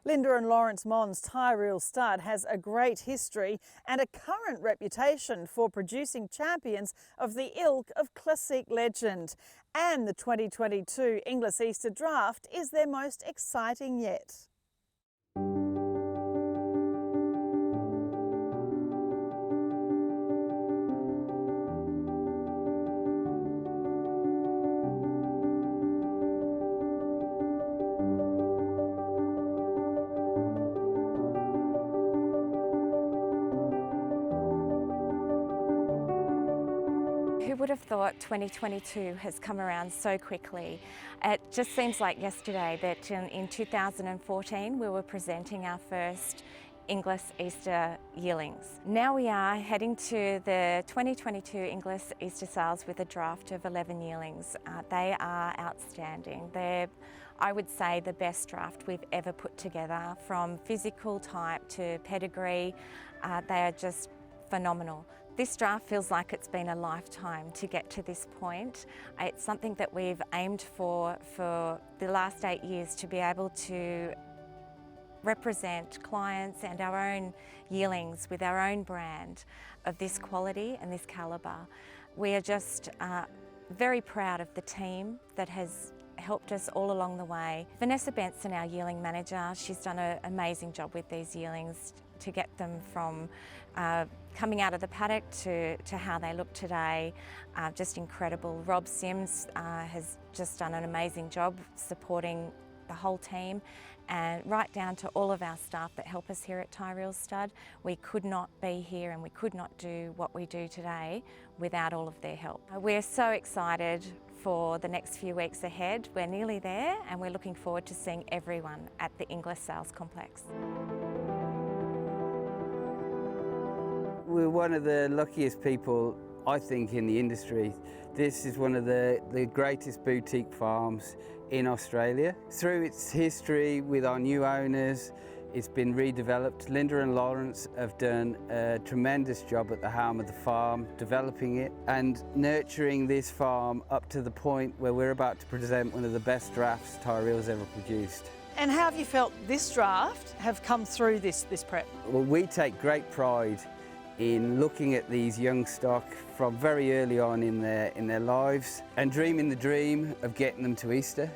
Linda and Lawrence Mond's Tyreel Stud has a great history and a current reputation for producing champions of the ilk of Classique Legend. And the 2022 Inglis Easter Draft is their most exciting yet. Who would have thought 2022 has come around so quickly? It just seems like yesterday that in 2014 we were presenting our first Inglis Easter yearlings. Now we are heading to the 2022 Inglis Easter sales with a draft of 11 yearlings. They are outstanding. They're, I would say, the best draft we've ever put together, from physical type to pedigree. They are just phenomenal. This draft feels like it's been a lifetime to get to this point. It's something that we've aimed for the last 8 years, to be able to represent clients and our own yearlings with our own brand of this quality and this calibre. We are just very proud of the team that has helped us all along the way. Vanessa Benson, our yearling manager, she's done an amazing job with these yearlings to get them from coming out of the paddock to how they look today. Just incredible. Rob Sims has just done an amazing job supporting the whole team, and right down to all of our staff that help us here at Tyreel Stud. We could not be here and we could not do what we do today without all of their help. We're so excited for the next few weeks ahead. We're nearly there and we're looking forward to seeing everyone at the Inglis Sales Complex. We're one of the luckiest people, I think, in the industry. This is one of the greatest boutique farms in Australia. Through its history with our new owners, it's been redeveloped. Linda and Lawrence have done a tremendous job at the helm of the farm, developing it and nurturing this farm up to the point where we're about to present one of the best drafts Tyreel's ever produced. And how have you felt this draft have come through this prep? Well, we take great pride in looking at these young stock from very early on in their lives and dreaming the dream of getting them to Easter.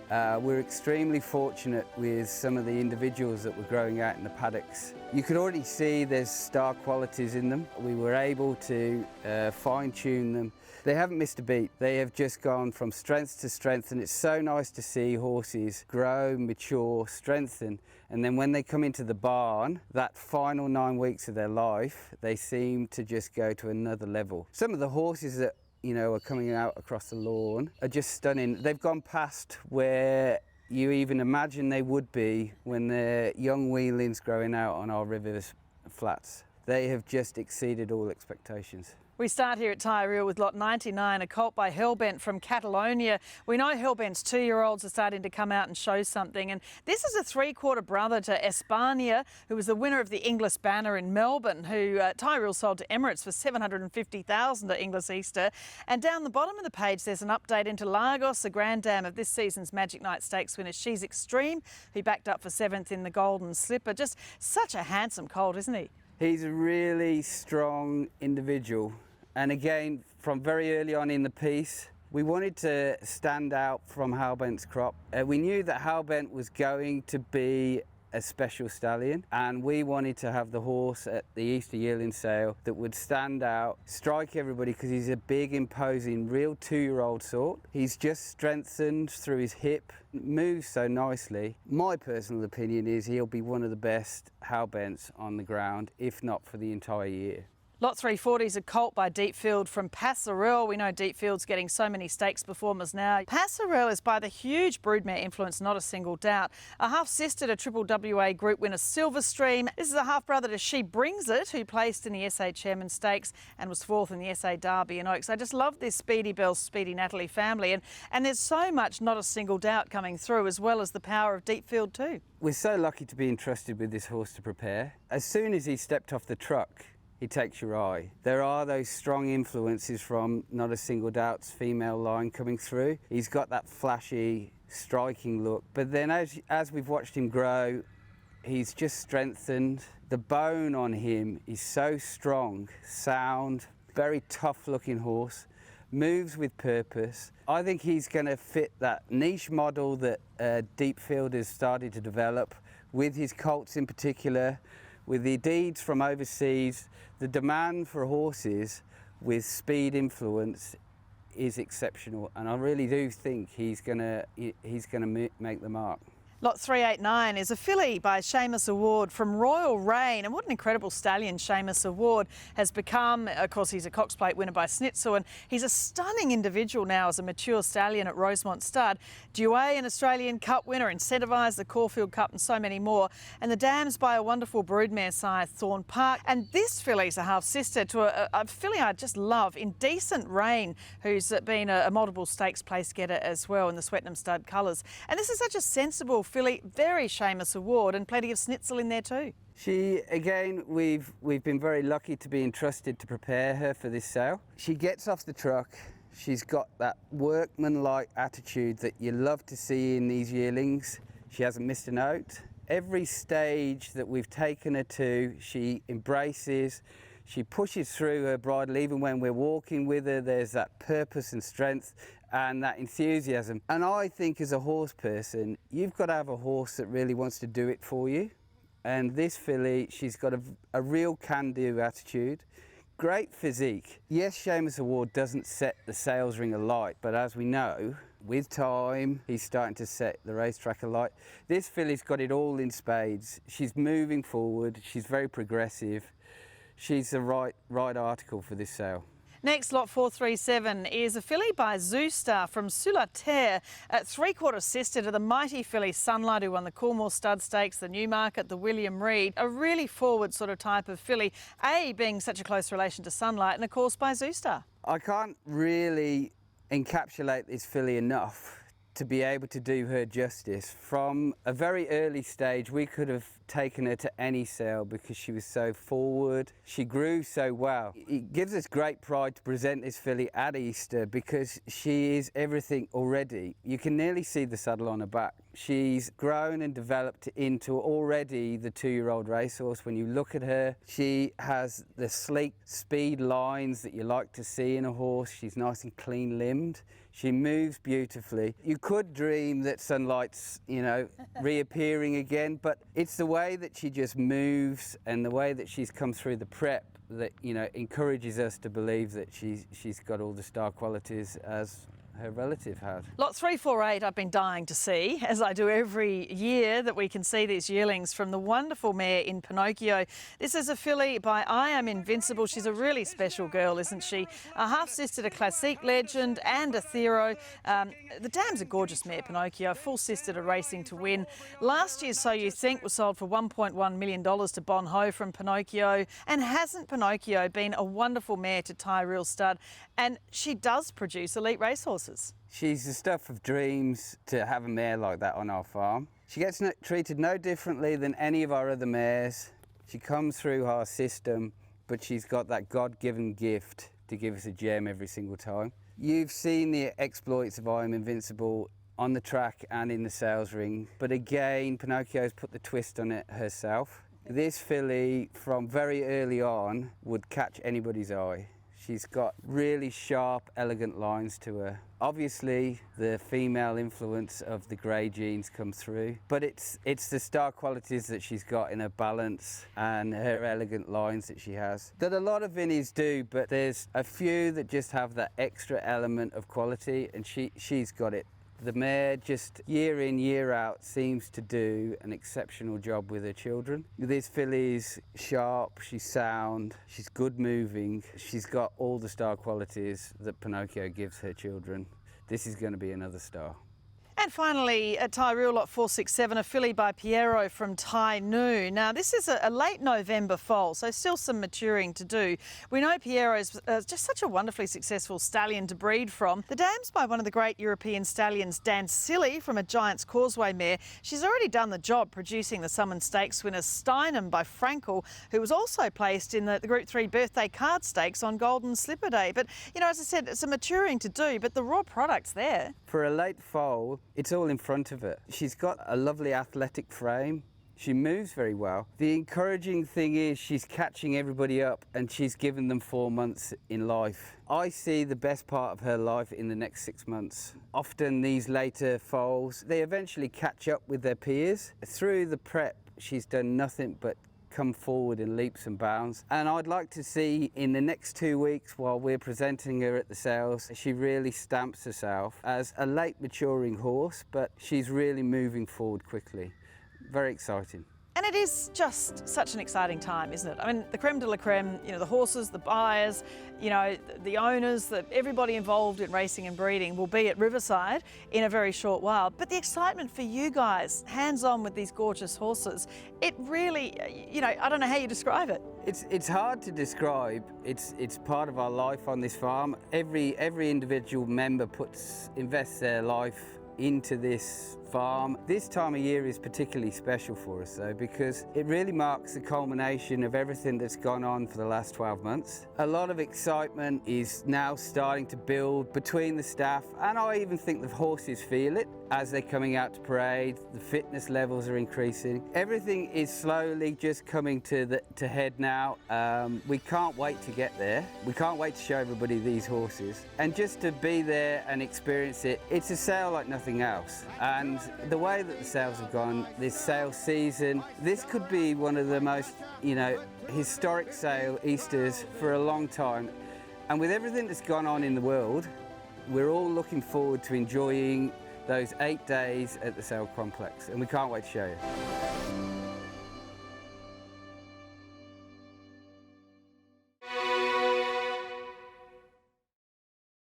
We're extremely fortunate with some of the individuals that were growing out in the paddocks. You could already see there's star qualities in them. We were able to fine-tune them. They haven't missed a beat. They have just gone from strength to strength, and it's so nice to see horses grow, mature, strengthen, and then when they come into the barn, that final 9 weeks of their life, they seem to just go to another level. Some of the horses that are coming out across the lawn are just stunning. They've gone past where you even imagine they would be when they're young weanlings growing out on our rivers flats. They have just exceeded all expectations. We start here at Tyreel with lot 99, a colt by Hellbent from Catalonia. We know Hellbent's 2-year-olds are starting to come out and show something, and this is a 3-quarter brother to Espania, who was the winner of the Inglis banner in Melbourne, who Tyreel sold to Emirates for $750,000 at Inglis Easter. And down the bottom of the page there's an update into Lagos, the grand dam of this season's Magic Night Stakes winner. She's Extreme, who backed up for 7th in the Golden Slipper. Just such a handsome colt, isn't he? He's a really strong individual. And again, from very early on in the piece, we wanted to stand out from Hellbent's crop. We knew that Hellbent was going to be a special stallion, and we wanted to have the horse at the Easter yearling sale that would stand out, strike everybody, because he's a big, imposing, real 2-year-old sort. He's just strengthened through his hip, moves so nicely. My personal opinion is he'll be one of the best Hellbents on the ground, if not for the entire year. Lot 340 is a colt by Deepfield from Passerelle. We know Deepfield's getting so many stakes performers now. Passerelle is by the huge broodmare influence, not a single doubt. A half-sister to Triple WA Group winner Silverstream. This is a half-brother to She Brings It, who placed in the SA Chairman Stakes and was 4th in the SA Derby in Oaks. I just love this Speedy Belle, Speedy Natalie family. And there's so much not a single doubt coming through, as well as the power of Deepfield too. We're so lucky to be entrusted with this horse to prepare. As soon as he stepped off the truck, he takes your eye. There are those strong influences from Not a Single Doubt's female line coming through. He's got that flashy, striking look. But then as we've watched him grow, He's just strengthened. The bone on him is so strong, sound, very tough looking horse, moves with purpose. I think he's going to fit that niche model that Deepfield has started to develop with his colts in particular, with the deeds from overseas. The demand for horses with speed influence is exceptional, and I really do think he's gonna make the mark. Lot 389 is a filly by Seamus Award from Royal Reign, and what an incredible stallion Seamus Award has become. Of course, he's a Cox Plate winner by Schnitzel, and he's a stunning individual now as a mature stallion at Rosemont Stud. Douay, an Australian Cup winner, Incentivised, the Caulfield Cup, and so many more. And the dams by a wonderful broodmare sire, Thorn Park. And this filly's a half-sister to a filly I just love, Indecent Rain, who's been a multiple stakes place getter as well in the Swettenham Stud colours. And this is such a sensible filly, very Seamus Award, and plenty of Schnitzel in there too. She, again, we've been very lucky to be entrusted to prepare her for this sale. She gets off the truck. She's got that workman-like attitude that you love to see in these yearlings. She hasn't missed a note. Every stage that we've taken her to, she embraces. She pushes through her bridle. Even when we're walking with her, there's that purpose and strength and that enthusiasm. And I think as a horse person, you've got to have a horse that really wants to do it for you. And this filly, she's got a real can-do attitude, great physique. Yes, Seamus Award doesn't set the sales ring alight, but as we know, with time, he's starting to set the racetrack alight. This filly's got it all in spades. She's moving forward, she's very progressive. She's the right article for this sale. Next, lot 437 is a filly by Zoostar from Sulaterre, at 3/4 sister to the mighty filly Sunlight, who won the Coolmore Stud Stakes, the Newmarket, the William Reid. A really forward sort of type of filly, A, being such a close relation to Sunlight, and of course by Zoostar. I can't really encapsulate this filly enough to be able to do her justice. From a very early stage, we could have taken her to any sale because she was so forward. She grew so well. It gives us great pride to present this filly at Easter because she is everything already. You can nearly see the saddle on her back. She's grown and developed into already the 2-year-old racehorse. When you look at her, she has the sleek speed lines that you like to see in a horse. She's nice and clean limbed. She moves beautifully. You could dream that Sunlight's, reappearing again, but it's the way that she just moves and the way that she's come through the prep that, encourages us to believe that she's got all the star qualities as her relative had. Lot 348 I've been dying to see, as I do every year that we can see these yearlings, from the wonderful mare in Pinocchio. This is a filly by I Am Invincible. She's a really special girl, isn't she? A half-sister to Classique Legend and a Pierrot. The dam's a gorgeous mare, Pinocchio, full sister to Racing to Win. Last year, So You Think, was sold for $1.1 million to Bon Ho from Pinocchio. And hasn't Pinocchio been a wonderful mare to Tyreel Stud? And she does produce elite racehorses. She's the stuff of dreams to have a mare like that on our farm. She gets treated no differently than any of our other mares. She comes through our system, but she's got that God-given gift to give us a gem every single time. You've seen the exploits of I Am Invincible on the track and in the sales ring, but again, Pinocchio's put the twist on it herself. This filly, from very early on, would catch anybody's eye. She's got really sharp, elegant lines to her. Obviously, the female influence of the grey genes come through, but it's the star qualities that she's got in her balance and her elegant lines that she has that a lot of Vinnies do, but there's a few that just have that extra element of quality, and she's got it. The mare, just year in, year out, seems to do an exceptional job with her children. This filly's sharp, she's sound, she's good moving. She's got all the star qualities that Pinocchio gives her children. This is going to be another star. And finally, at Tyreel, lot 467, a filly by Pierrot from Tai Nu. Now, this is a late November foal, so still some maturing to do. We know Pierrot is just such a wonderfully successful stallion to breed from. The dam's by one of the great European stallions, Dan Silly, from a Giant's Causeway mare. She's already done the job, producing the Summon Stakes winner Steinem by Frankel, who was also placed in the Group 3 Birthday Card Stakes on Golden Slipper Day. But, as I said, it's a maturing to do, but the raw product's there. For a late foal, it's all in front of her. She's got a lovely athletic frame. She moves very well. The encouraging thing is she's catching everybody up and she's given them 4 months in life. I see the best part of her life in the next 6 months. Often these later foals, they eventually catch up with their peers. Through the prep, she's done nothing but come forward in leaps and bounds, and I'd like to see in the next 2 weeks while we're presenting her at the sales, she really stamps herself as a late maturing horse, but she's really moving forward quickly. Very exciting. And it is just such an exciting time, isn't it? I mean, the creme de la creme, you know, the horses, the buyers, you know, the owners, everybody involved in racing and breeding will be at Riverside in a very short while. But the excitement for you guys, hands-on with these gorgeous horses, it really, you know, I don't know how you describe it. It's hard to describe. It's part of our life on this farm. Every individual member invests their life into this farm. This time of year is particularly special for us though, because it really marks the culmination of everything that's gone on for the last 12 months. A lot of excitement is now starting to build between the staff, and I even think the horses feel it as they're coming out to parade. The fitness levels are increasing. Everything is slowly just coming to head now. We can't wait to get there. We can't wait to show everybody these horses. And just to be there and experience it, it's a sale like nothing else. And the way that the sales have gone, this sales season, this could be one of the most, you know, historic sale Easters for a long time. And with everything that's gone on in the world, we're all looking forward to enjoying those 8 days at the sale complex, and we can't wait to show you.